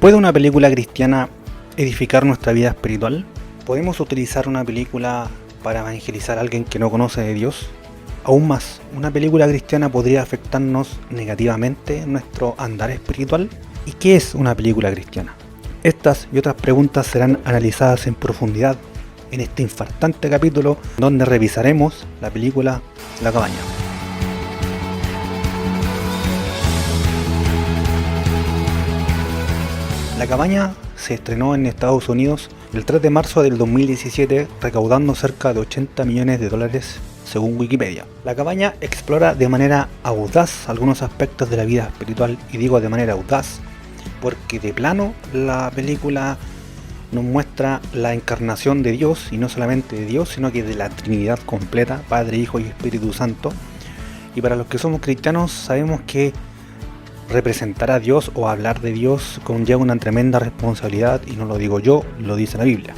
¿Puede una película cristiana edificar nuestra vida espiritual? ¿Podemos utilizar una película para evangelizar a alguien que no conoce de Dios? Aún más, ¿una película cristiana podría afectarnos negativamente en nuestro andar espiritual? ¿Y qué es una película cristiana? Estas y otras preguntas serán analizadas en profundidad en este infartante capítulo donde revisaremos la película La Cabaña. La Cabaña se estrenó en Estados Unidos el 3 de marzo del 2017, recaudando cerca de 80 millones de dólares según Wikipedia. La Cabaña explora de manera audaz algunos aspectos de la vida espiritual, y digo de manera audaz porque de plano la película nos muestra la encarnación de Dios, y no solamente de Dios, sino que de la Trinidad completa, Padre, Hijo y Espíritu Santo. Y para los que somos cristianos sabemos que representar a Dios o hablar de Dios conlleva una tremenda responsabilidad, y no lo digo yo, lo dice la Biblia.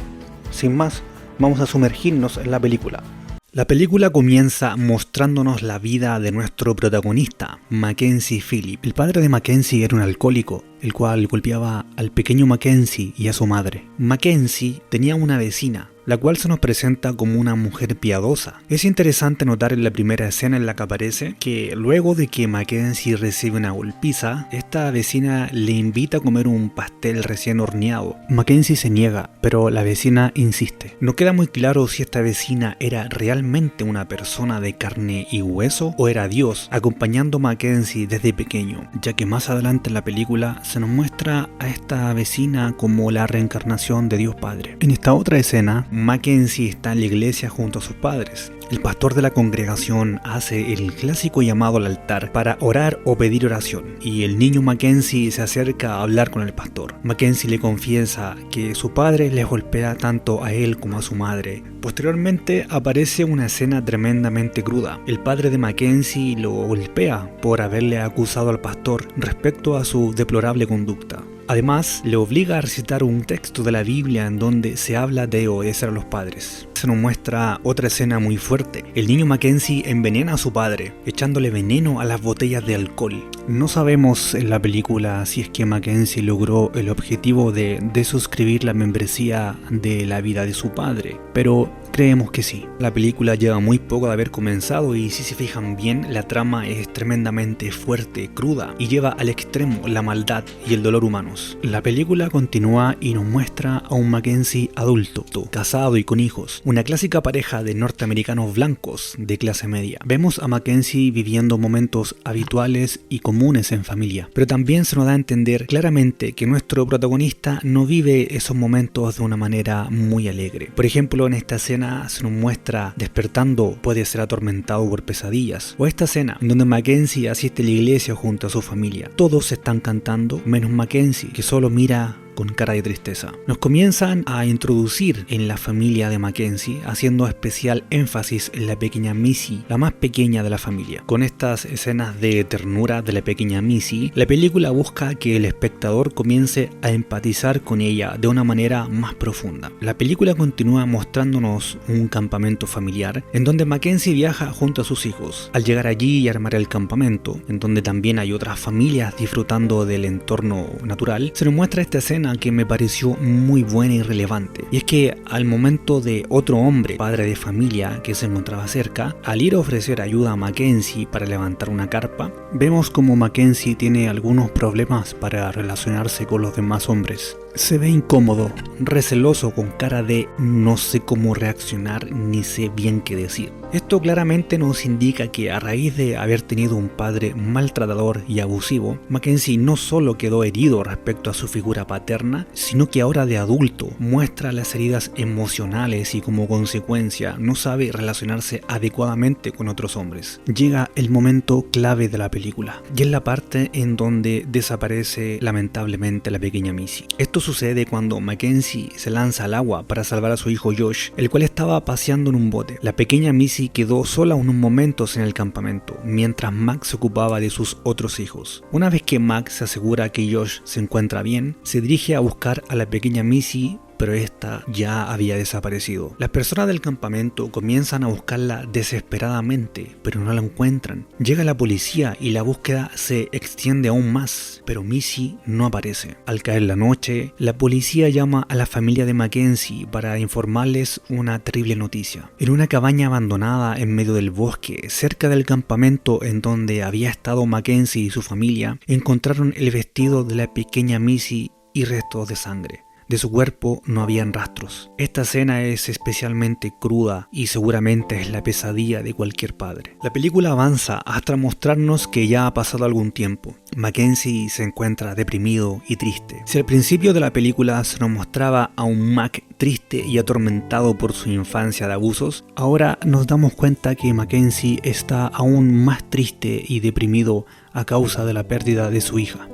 Sin más, vamos a sumergirnos en la película. La película comienza mostrándonos la vida de nuestro protagonista, Mackenzie Phillip. El padre de Mackenzie era un alcohólico, el cual golpeaba al pequeño Mackenzie y a su madre. Mackenzie tenía una vecina, la cual se nos presenta como una mujer piadosa. Es interesante notar en la primera escena en la que aparece que luego de que Mackenzie recibe una golpiza, esta vecina le invita a comer un pastel recién horneado. Mackenzie se niega, pero la vecina insiste. No queda muy claro si esta vecina era realmente una persona de carne y hueso o era Dios acompañando a Mackenzie desde pequeño, ya que más adelante en la película se nos muestra a esta vecina como la reencarnación de Dios Padre. En esta otra escena, Mackenzie está en la iglesia junto a sus padres. El pastor de la congregación hace el clásico llamado al altar para orar o pedir oración, y el niño Mackenzie se acerca a hablar con el pastor. Mackenzie le confiesa que su padre le golpea tanto a él como a su madre. Posteriormente aparece una escena tremendamente cruda. El padre de Mackenzie lo golpea por haberle acusado al pastor respecto a su deplorable conducta. Además, le obliga a recitar un texto de la Biblia en donde se habla de obedecer a los padres. Se nos muestra otra escena muy fuerte. El niño Mackenzie envenena a su padre, echándole veneno a las botellas de alcohol. No sabemos en la película si es que Mackenzie logró el objetivo de desuscribir la membresía de la vida de su padre, pero creemos que sí. La película lleva muy poco de haber comenzado, y si se fijan bien, la trama es tremendamente fuerte, cruda, y lleva al extremo la maldad y el dolor humanos. La película continúa y nos muestra a un Mackenzie adulto, casado y con hijos, una clásica pareja de norteamericanos blancos de clase media. Vemos a Mackenzie viviendo momentos habituales y comunes en familia, pero también se nos da a entender claramente que nuestro protagonista no vive esos momentos de una manera muy alegre. Por ejemplo, en esta escena se nos muestra despertando, puede ser atormentado por pesadillas, o esta escena en donde Mackenzie asiste a la iglesia junto a su familia. Todos están cantando menos Mackenzie, que solo mira con cara de tristeza. Nos comienzan a introducir en la familia de Mackenzie, haciendo especial énfasis en la pequeña Missy, la más pequeña de la familia. Con estas escenas de ternura de la pequeña Missy, la película busca que el espectador comience a empatizar con ella de una manera más profunda. La película continúa mostrándonos un campamento familiar en donde Mackenzie viaja junto a sus hijos. Al llegar allí y armar el campamento, en donde también hay otras familias disfrutando del entorno natural, se nos muestra esta escena que me pareció muy buena y relevante, y es que al momento de otro hombre, padre de familia, que se encontraba cerca, al ir a ofrecer ayuda a Mackenzie para levantar una carpa, vemos como Mackenzie tiene algunos problemas para relacionarse con los demás hombres. Se ve incómodo, receloso, con cara de no sé cómo reaccionar ni sé bien qué decir. Esto claramente nos indica que a raíz de haber tenido un padre maltratador y abusivo, Mackenzie no solo quedó herido respecto a su figura paterna, sino que ahora de adulto muestra las heridas emocionales y como consecuencia no sabe relacionarse adecuadamente con otros hombres. Llega el momento clave de la película, y es la parte en donde desaparece lamentablemente la pequeña Missy. Esto sucede cuando Mackenzie se lanza al agua para salvar a su hijo Josh, el cual estaba paseando en un bote. La pequeña Missy quedó sola unos momentos en el campamento, mientras Max se ocupaba de sus otros hijos. Una vez que Max se asegura que Josh se encuentra bien, se dirige a buscar a la pequeña Missy pero esta ya había desaparecido. Las personas del campamento comienzan a buscarla desesperadamente, pero no la encuentran. Llega la policía y la búsqueda se extiende aún más, pero Missy no aparece. Al caer la noche, la policía llama a la familia de Mackenzie para informarles una terrible noticia. En una cabaña abandonada en medio del bosque, cerca del campamento en donde había estado Mackenzie y su familia, encontraron el vestido de la pequeña Missy y restos de sangre. De su cuerpo no habían rastros. Esta escena es especialmente cruda y seguramente es la pesadilla de cualquier padre. La película avanza hasta mostrarnos que ya ha pasado algún tiempo. Mackenzie se encuentra deprimido y triste. Si al principio de la película se nos mostraba a un Mac triste y atormentado por su infancia de abusos, ahora nos damos cuenta que Mackenzie está aún más triste y deprimido a causa de la pérdida de su hija.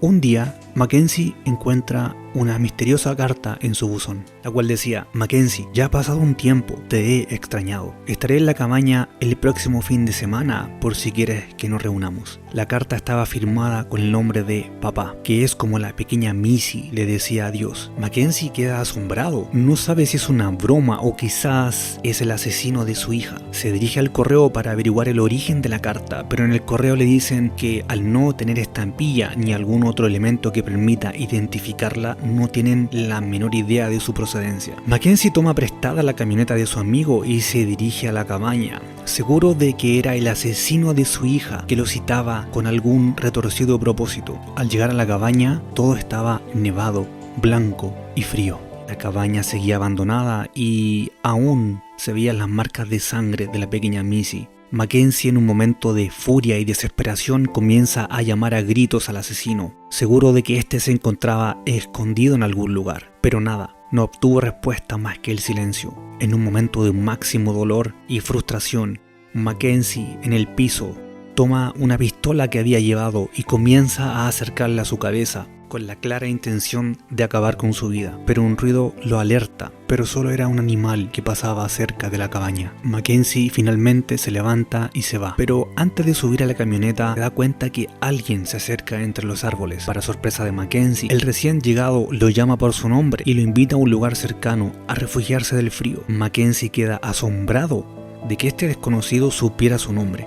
Un día, Mackenzie encuentra una misteriosa carta en su buzón, la cual decía: Mackenzie, ya ha pasado un tiempo, te he extrañado. Estaré en la cabaña el próximo fin de semana por si quieres que nos reunamos. La carta estaba firmada con el nombre de papá, que es como la pequeña Missy le decía adiós. Mackenzie queda asombrado, no sabe si es una broma o quizás es el asesino de su hija. Se dirige al correo para averiguar el origen de la carta, pero en el correo le dicen que al no tener estampilla ni algún otro elemento que permita identificarla, no tienen la menor idea de su procedencia. Mackenzie toma prestada la camioneta de su amigo y se dirige a la cabaña, seguro de que era el asesino de su hija que lo citaba con algún retorcido propósito. Al llegar a la cabaña, todo estaba nevado, blanco y frío. La cabaña seguía abandonada y aún se veían las marcas de sangre de la pequeña Missy. Mackenzie, en un momento de furia y desesperación, comienza a llamar a gritos al asesino, seguro de que éste se encontraba escondido en algún lugar. Pero nada, no obtuvo respuesta más que el silencio. En un momento de máximo dolor y frustración, Mackenzie, en el piso, toma una pistola que había llevado y comienza a acercarla a su cabeza, con la clara intención de acabar con su vida, pero un ruido lo alerta, pero solo era un animal que pasaba cerca de la cabaña. Mackenzie finalmente se levanta y se va, pero antes de subir a la camioneta se da cuenta que alguien se acerca entre los árboles. Para sorpresa de Mackenzie, el recién llegado lo llama por su nombre y lo invita a un lugar cercano a refugiarse del frío. Mackenzie queda asombrado de que este desconocido supiera su nombre.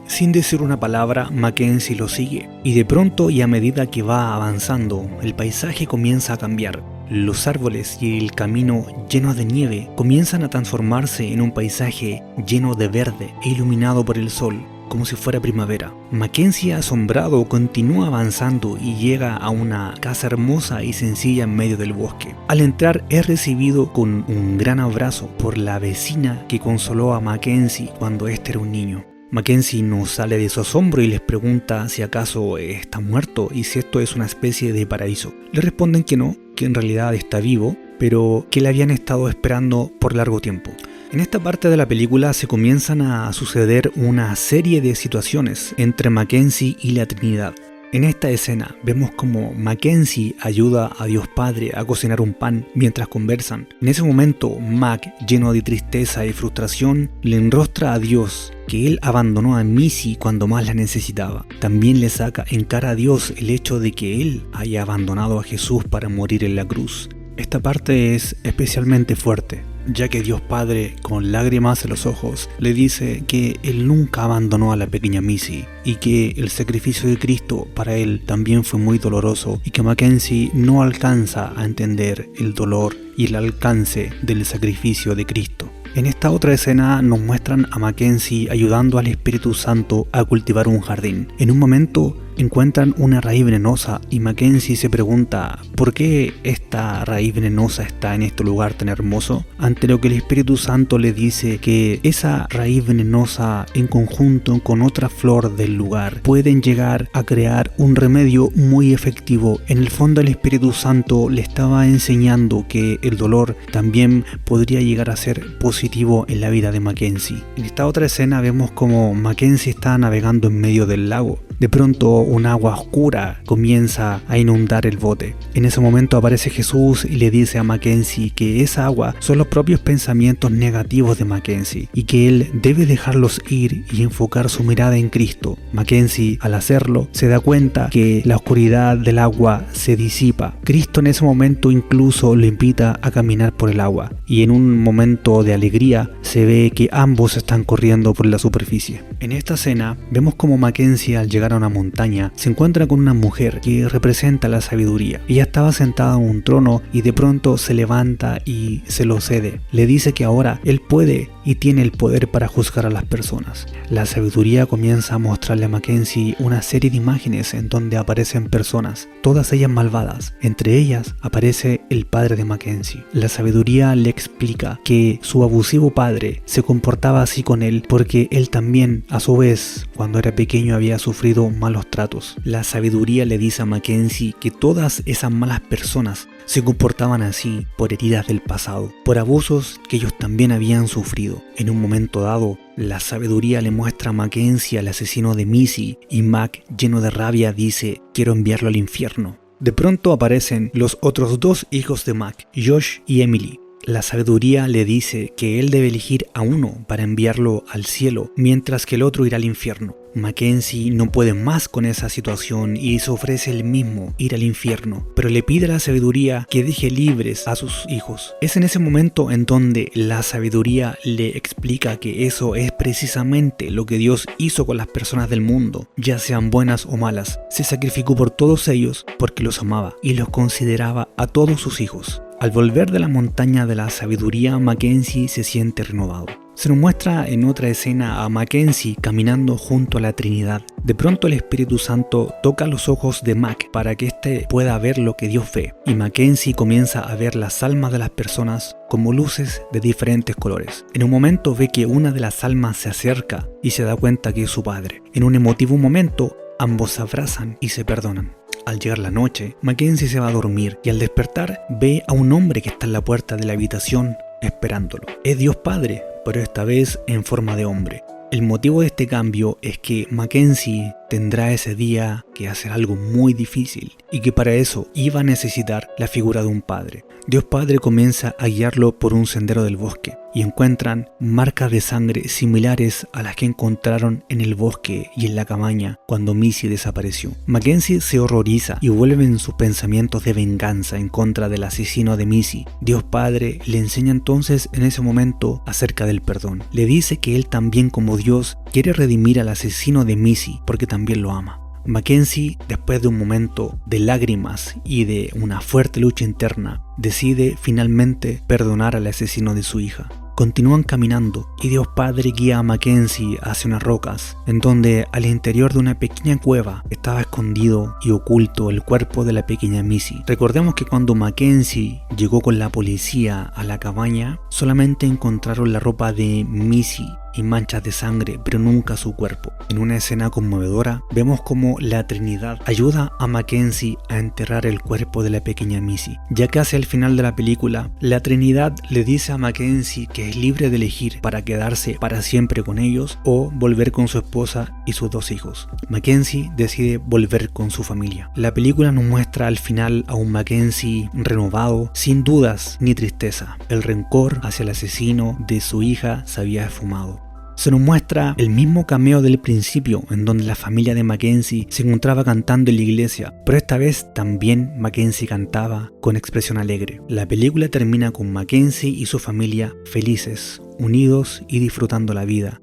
Sin decir una palabra, Mackenzie lo sigue, y de pronto y a medida que va avanzando, el paisaje comienza a cambiar. Los árboles y el camino llenos de nieve comienzan a transformarse en un paisaje lleno de verde e iluminado por el sol, como si fuera primavera. Mackenzie, asombrado, continúa avanzando y llega a una casa hermosa y sencilla en medio del bosque. Al entrar es recibido con un gran abrazo por la vecina que consoló a Mackenzie cuando este era un niño. Mackenzie no sale de su asombro y les pregunta si acaso está muerto y si esto es una especie de paraíso. Le responden que no, que en realidad está vivo, pero que le habían estado esperando por largo tiempo. En esta parte de la película se comienzan a suceder una serie de situaciones entre Mackenzie y la Trinidad. En esta escena vemos como Mackenzie ayuda a Dios Padre a cocinar un pan mientras conversan. En ese momento, Mac, lleno de tristeza y frustración, le enrostra a Dios que él abandonó a Missy cuando más la necesitaba. También le saca en cara a Dios el hecho de que él haya abandonado a Jesús para morir en la cruz. Esta parte es especialmente fuerte, ya que Dios Padre, con lágrimas en los ojos, le dice que él nunca abandonó a la pequeña Missy y que el sacrificio de Cristo para él también fue muy doloroso y que Mackenzie no alcanza a entender el dolor y el alcance del sacrificio de Cristo. En esta otra escena nos muestran a Mackenzie ayudando al Espíritu Santo a cultivar un jardín. En un momento encuentran una raíz venenosa y Mackenzie se pregunta ¿por qué esta raíz venenosa está en este lugar tan hermoso? Ante lo que el Espíritu Santo le dice que esa raíz venenosa en conjunto con otra flor del lugar pueden llegar a crear un remedio muy efectivo. En el fondo el Espíritu Santo le estaba enseñando que el dolor también podría llegar a ser positivo en la vida de Mackenzie. En esta otra escena vemos como Mackenzie está navegando en medio del lago De pronto un agua oscura comienza a inundar el bote. En ese momento aparece Jesús y le dice a Mackenzie que esa agua son los propios pensamientos negativos de Mackenzie y que él debe dejarlos ir y enfocar su mirada en Cristo. Mackenzie, al hacerlo, se da cuenta que la oscuridad del agua se disipa. Cristo en ese momento incluso lo invita a caminar por el agua y en un momento de alegría se ve que ambos están corriendo por la superficie. En esta escena vemos como Mackenzie, al llegar a una montaña, se encuentra con una mujer que representa la sabiduría. Ella estaba sentada en un trono y de pronto se levanta y se lo cede. Le dice que ahora él puede y tiene el poder para juzgar a las personas. La sabiduría comienza a mostrarle a Mackenzie una serie de imágenes en donde aparecen personas, todas ellas malvadas. Entre ellas aparece el padre de Mackenzie. La sabiduría le explica que su abusivo padre se comportaba así con él porque él también, a su vez, cuando era pequeño había sufrido malos tratos. La sabiduría le dice a Mackenzie que todas esas malas personas se comportaban así por heridas del pasado, por abusos que ellos también habían sufrido. En un momento dado, la sabiduría le muestra a Mackenzie al asesino de Missy y Mac, lleno de rabia, dice: quiero enviarlo al infierno. De pronto aparecen los otros dos hijos de Mac, Josh y Emily. La sabiduría le dice que él debe elegir a uno para enviarlo al cielo, mientras que el otro irá al infierno. Mackenzie no puede más con esa situación y se ofrece él mismo ir al infierno, pero le pide a la sabiduría que deje libres a sus hijos. Es en ese momento en donde la sabiduría le explica que eso es precisamente lo que Dios hizo con las personas del mundo, ya sean buenas o malas. Se sacrificó por todos ellos porque los amaba y los consideraba a todos sus hijos. Al volver de la montaña de la sabiduría, Mackenzie se siente renovado. Se nos muestra en otra escena a Mackenzie caminando junto a la Trinidad. De pronto el Espíritu Santo toca los ojos de Mac para que éste pueda ver lo que Dios ve, y Mackenzie comienza a ver las almas de las personas como luces de diferentes colores. En un momento ve que una de las almas se acerca y se da cuenta que es su padre. En un emotivo momento, ambos se abrazan y se perdonan. Al llegar la noche, Mackenzie se va a dormir y al despertar ve a un hombre que está en la puerta de la habitación esperándolo. Es Dios Padre, pero esta vez en forma de hombre. El motivo de este cambio es que Mackenzie tendrá ese día que hacer algo muy difícil y que para eso iba a necesitar la figura de un padre. Dios Padre comienza a guiarlo por un sendero del bosque y encuentran marcas de sangre similares a las que encontraron en el bosque y en la cabaña cuando Missy desapareció. Mackenzie se horroriza y vuelve en sus pensamientos de venganza en contra del asesino de Missy. Dios Padre le enseña entonces en ese momento acerca del perdón. Le dice que él también, como Dios, quiere redimir al asesino de Missy porque también lo ama. Mackenzie, después de un momento de lágrimas y de una fuerte lucha interna, decide finalmente perdonar al asesino de su hija. Continúan caminando y Dios Padre guía a Mackenzie hacia unas rocas, en donde al interior de una pequeña cueva estaba escondido y oculto el cuerpo de la pequeña Missy. Recordemos que cuando Mackenzie llegó con la policía a la cabaña, solamente encontraron la ropa de Missy y manchas de sangre, pero nunca su cuerpo. En una escena conmovedora, vemos como la Trinidad ayuda a Mackenzie a enterrar el cuerpo de la pequeña Missy, ya que hacia el final de la película, la Trinidad le dice a Mackenzie que es libre de elegir para quedarse para siempre con ellos o volver con su esposa y sus dos hijos. Mackenzie decide volver con su familia. La película nos muestra al final a un Mackenzie renovado, sin dudas ni tristeza. El rencor hacia el asesino de su hija se había esfumado. Se nos muestra el mismo cameo del principio, en donde la familia de Mackenzie se encontraba cantando en la iglesia, pero esta vez también Mackenzie cantaba con expresión alegre. La película termina con Mackenzie y su familia felices, unidos y disfrutando la vida,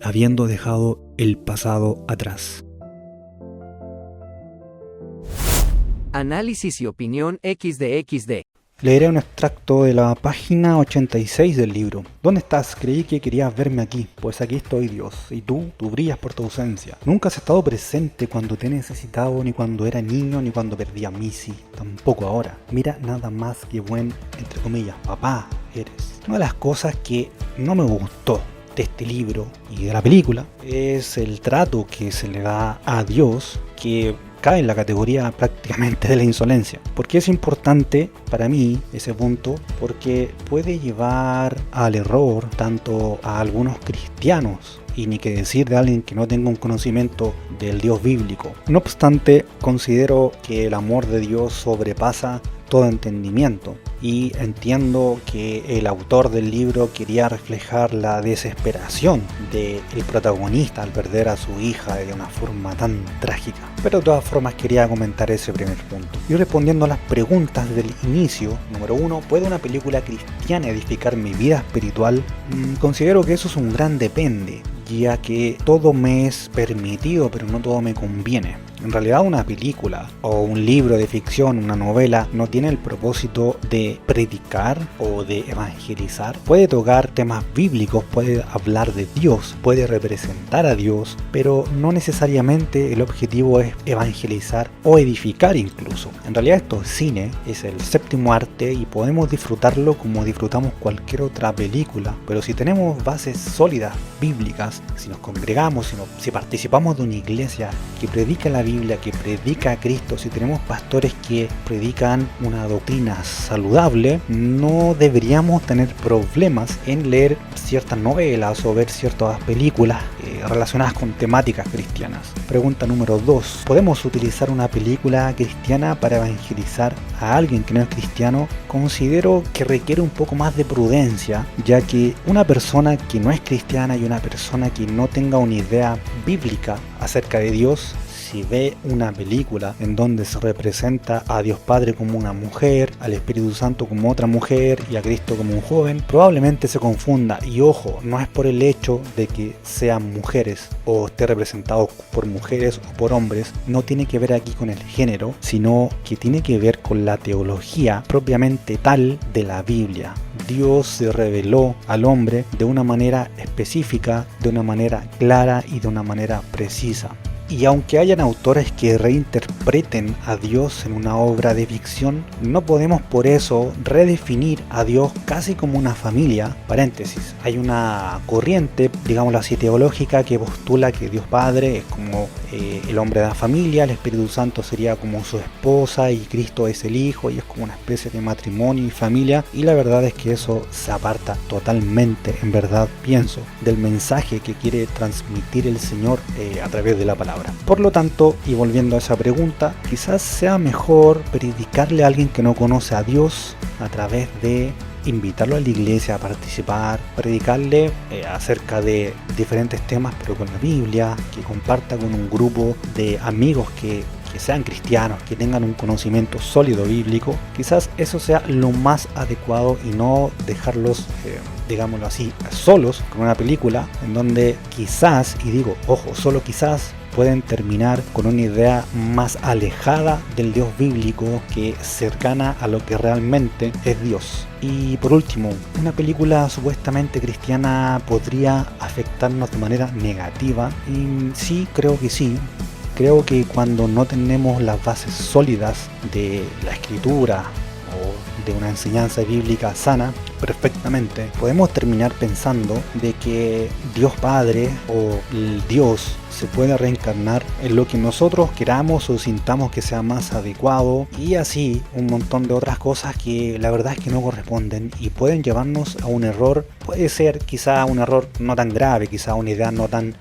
habiendo dejado el pasado atrás. Análisis y opinión XD. Leeré un extracto de la página 86 del libro. ¿Dónde estás? Creí que querías verme aquí. Pues aquí estoy, Dios. Y tú brillas por tu ausencia. Nunca has estado presente cuando te he necesitado, ni cuando era niño, ni cuando perdí a Missy. Tampoco ahora. Mira, nada más que buen, entre comillas, papá eres. Una de las cosas que no me gustó de este libro y de la película es el trato que se le da a Dios, que cae en la categoría prácticamente de la insolencia. ¿Por qué es importante para mí ese punto, porque puede llevar al error tanto a algunos cristianos, y ni que decir de alguien que no tenga un conocimiento del Dios bíblico. No obstante, considero que el amor de Dios sobrepasa todo entendimiento, y entiendo que el autor del libro quería reflejar la desesperación del protagonista al perder a su hija de una forma tan trágica. Pero de todas formas quería comentar ese primer punto. Y respondiendo a las preguntas del inicio, número 1, ¿puede una película cristiana edificar mi vida espiritual? Considero que eso es un gran depende, ya que todo me es permitido, pero no todo me conviene. En realidad una película o un libro de ficción, una novela, no tiene el propósito de predicar o de evangelizar. Puede tocar temas bíblicos, puede hablar de Dios, puede representar a Dios, pero no necesariamente el objetivo es evangelizar o edificar incluso. En realidad esto es cine, es el séptimo arte y podemos disfrutarlo como disfrutamos cualquier otra película, pero si tenemos bases sólidas bíblicas, si nos congregamos, si participamos de una iglesia que predica la Biblia, que predica a Cristo, si tenemos pastores que predican una doctrina saludable, no deberíamos tener problemas en leer ciertas novelas o ver ciertas películas relacionadas con temáticas cristianas. Pregunta número 2. ¿Podemos utilizar una película cristiana para evangelizar a alguien que no es cristiano? Considero que requiere un poco más de prudencia, ya que una persona que no es cristiana y una persona que no tenga una idea bíblica acerca de Dios, si ve una película en donde se representa a Dios Padre como una mujer, al Espíritu Santo como otra mujer y a Cristo como un joven, probablemente se confunda. Y ojo, no es por el hecho de que sean mujeres o esté representado por mujeres o por hombres, no tiene que ver aquí con el género, sino que tiene que ver con la teología propiamente tal de la Biblia. Dios se reveló al hombre de una manera específica, de una manera clara y de una manera precisa. Y aunque hayan autores que reinterpreten a Dios en una obra de ficción, no podemos por eso redefinir a Dios casi como una familia. Paréntesis, hay una corriente, digámoslo así, teológica que postula que Dios Padre es como el hombre de la familia, el Espíritu Santo sería como su esposa y Cristo es el Hijo y es como una especie de matrimonio y familia, y la verdad es que eso se aparta totalmente, en verdad pienso, del mensaje que quiere transmitir el Señor a través de la palabra. Por lo tanto, y volviendo a esa pregunta, quizás sea mejor predicarle a alguien que no conoce a Dios a través de invitarlo a la iglesia a participar, predicarle acerca de diferentes temas pero con la Biblia, que comparta con un grupo de amigos que sean cristianos, que tengan un conocimiento sólido bíblico. Quizás eso sea lo más adecuado y no dejarlos digámoslo así, solos con una película en donde quizás, y digo, ojo, solo quizás, pueden terminar con una idea más alejada del Dios bíblico que cercana a lo que realmente es Dios. Y por último, una película supuestamente cristiana podría afectarnos de manera negativa, y sí, creo que sí. Creo que cuando no tenemos las bases sólidas de la escritura o de una enseñanza bíblica sana, perfectamente, podemos terminar pensando de que Dios Padre o el Dios se puede reencarnar en lo que nosotros queramos o sintamos que sea más adecuado, y así un montón de otras cosas que la verdad es que no corresponden y pueden llevarnos a un error. Puede ser quizá un error no tan grave, quizá una idea no tan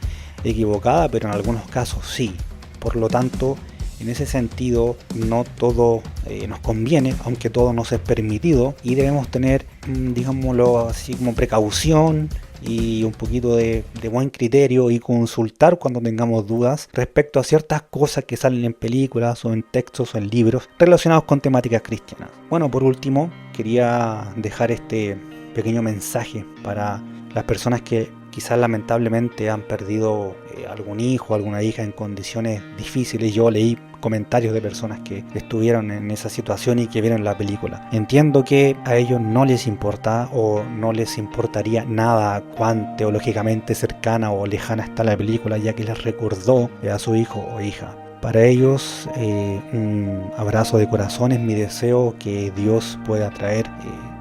equivocada, pero en algunos casos sí. Por lo tanto, en ese sentido, no todo nos conviene, aunque todo nos es permitido, y debemos tener, digámoslo así, como precaución y un poquito de buen criterio y consultar cuando tengamos dudas respecto a ciertas cosas que salen en películas o en textos o en libros relacionados con temáticas cristianas. Bueno, por último, quería dejar este pequeño mensaje para las personas que quizás lamentablemente han perdido algún hijo, alguna hija en condiciones difíciles. Yo leí comentarios de personas que estuvieron en esa situación y que vieron la película. Entiendo que a ellos no les importa o no les importaría nada cuán teológicamente cercana o lejana está la película, ya que les recordó a su hijo o hija. Para ellos, un abrazo de corazón es mi deseo, que Dios pueda traer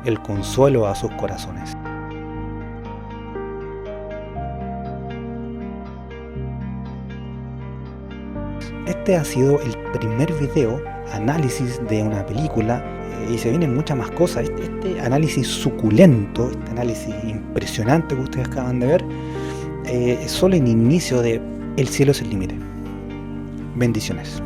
el consuelo a sus corazones. Este ha sido el primer video análisis de una película. y se vienen muchas más cosas. Este análisis suculento, este análisis impresionante que ustedes acaban de ver, es solo el inicio de El cielo es el límite. Bendiciones.